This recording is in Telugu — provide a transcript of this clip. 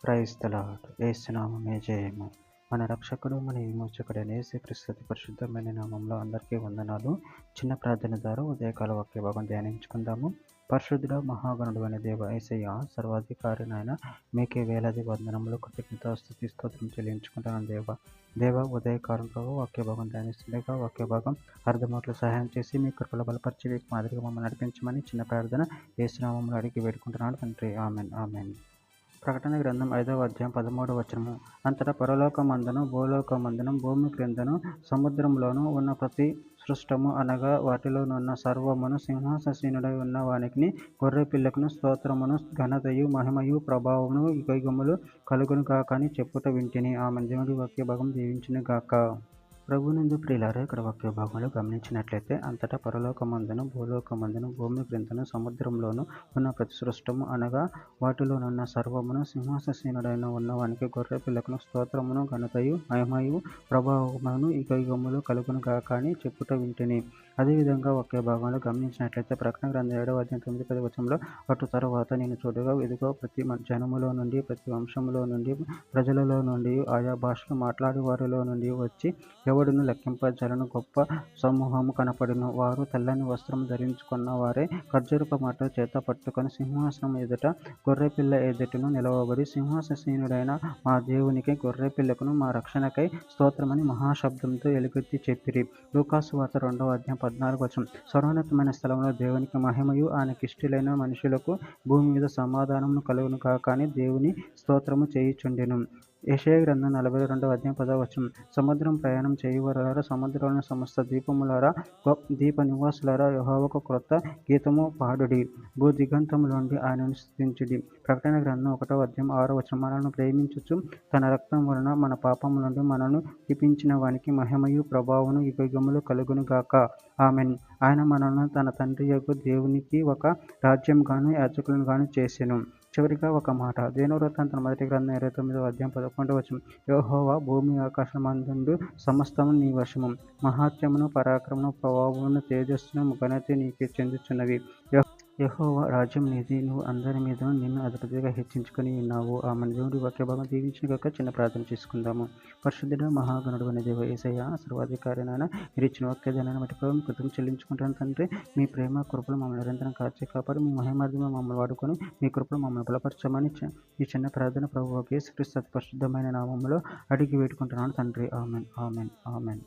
Praise the lord. యేసు నామమే జయము. మన రక్షకుడు మన విమోచకుడైన యేసుక్రీస్తు పరిశుద్ధమైన నామంలో అందరికీ వందనాలు. చిన్న ప్రార్థన ద్వారా ఉదయకాల వాక్య భాగం ధ్యానించుకుందాము. పరిశుద్ధుడ మహాగణుడు అనే దేవ యేసయ్య, సర్వాధికారి నాయన, మీకే వేలాది వందనములు, కృతజ్ఞత స్తుతి స్తోత్రం చెల్లించుకుంటాను దేవ. ఉదయకాలం ప్రభు వాక్య భాగం ధ్యానిస్తుండగా వాక్య భాగం అర్థమాటలు సహాయం చేసి మీ కృపలో బలపరిచి మీకు మాదిరిగా మమ్మల్ని నడిపించమని చిన్న ప్రార్థన యేసు నామములో అడిగి వేడుకుంటున్నాను తండ్రి. Amen amen. ప్రకటన గ్రంథం 5వ అధ్యాయం 13వ వచనము. అంతటా పరలోకమందును భూలోకమందును భూమి క్రిందను సముద్రంలోనూ ఉన్న ప్రతి సృష్టము అనగా వాటిలోనున్న సర్వమును సింహాసీనుడై ఉన్న వానికి గొర్రె పిల్లకును స్తోత్రమును ఘనతయు మహిమయు ప్రభావమును యుగయుగములు కలుగును గాక అని చెప్పుట వింటిని. ఆమె దేవుడి వాక్య భాగం దీవించును గాక. ప్రభునందు ప్రియులారా, ఇక్కడ వాక్య భాగంలో గమనించినట్లయితే, అంతటా పరలోకమందును భూలోకమందును భూమి క్రిందను సముద్రంలోను ఉన్న ప్రతి సృష్టము అనగా వాటిలోనున్న సర్వమును సింహాసీనుడైన ఉన్నవానికి గొర్రె పిల్లకును స్తోత్రమును ఘనతయు మహిమయు ప్రభావమును యుగయుగములు కలుగును గాక అని చెప్పుట వింటిని. అదేవిధంగా వాక్య భాగంలో గమనించినట్లయితే ప్రకటన గ్రంథం 7వ అధ్యాయం 9-10 వచనంలో, అటు తరువాత నేను చూడగా ఇదిగో ప్రతి జనములో నుండి, ప్రతి వంశములో నుండి, ప్రజలలో నుండి, ఆయా భాషలు మాట్లాడే వారిలో నుండి వచ్చి ఎవడును లెక్కింపజాలని గొప్ప సమూహము కనపడును. వారు తెల్లని వస్త్రం ధరించుకున్న వారే ఖర్జూరపు మాటలు చేత పట్టుకొని సింహాసనం ఎదుట గొర్రెపిల్ల ఎదుటను నిలవబడి, సింహాసీనుడైన మా దేవునికి గొర్రెపిల్లకును మా రక్షణకై స్తోత్రమని మహాశబ్దంతో ఎలుగెత్తి చెప్పిరి. లూకాసు వార్త 2వ అధ్యాయం 14వ వచనం. సర్వోన్నతమైన స్థలంలో దేవునికి మహిమయు, ఆయనకిష్టులైన మనుషులకు భూమి మీద సమాధానమును కలుగును గాక అని దేవుని స్తోత్రము చేయుచుండెను. యెషయా గ్రంథం 42వ అధ్యాయం 10వ వచనం. సముద్రం ప్రయాణం చేయువారులారా, సముద్రంలోని సమస్త ద్వీపములారా, ద్వీప నివాసులారా, యెహోవాకు క్రొత్త గీతము పాడుడి, భూదిగంతములోండి ఆయనను స్తుతించుడి. ప్రకటన గ్రంథం 1వ అధ్యాయం 6వ వచనం. మనల్ని ప్రేమించుచు తన రక్తం వలన మన పాపముల నుండి మనను విడిపించిన వానికి మహిమయు ప్రభావమును యుగయుగములు కలుగును గాక. ఆమెన్. ఆయన మనల్ని తన తండ్రి యొగు దేవునికి ఒక రాజ్యం గాను యాజకులను గాను చేసెను. చివరిగా ఒక మాట. దినవృత్తాంతం 1వ గ్రంథం 29వ అధ్యాయం 11వ వచనం. యెహోవా, భూమి ఆకాశమందుండు సమస్తము నీ వశము. మహాత్మ్యమును పరాక్రమమును ప్రభావమును తేజస్సును ఘనత నీకే చెందుచున్నవి. యెహోవా రాజ్యం నీది, నువ్వు అందరి మీదను నిన్ను అధిపతిగా హెచ్చించుకొని ఉన్నావు. ఆమె దేవుడి వాక్య భాగం దీవించిన గాక. చిన్న ప్రార్థన చేసుకుందాము. పరిశుద్ధుడ మహాగణుడు అనే దేవ యేసయ్య, సర్వాధికారి నాయన, మీరు ఇచ్చిన వాక్యదానాన్ని బట్టి ప్రభు కృతజ్ఞతలు చెల్లించుకుంటాను తండ్రి. మీ ప్రేమ కృపలు మమ్మల్ని నిరంతరం కాచి కాపాడి మీ మహిమార్థంగా మమ్మల్ని వాడుకొని మీ కృపలు మమ్మల్ని బలపరచమని ఈ చిన్న ప్రార్థన ప్రభు యేసుక్రీస్తు పరిశుద్ధమైన నామములో అడిగి వేడుకుంటున్నాను తండ్రి. Amen amen amen.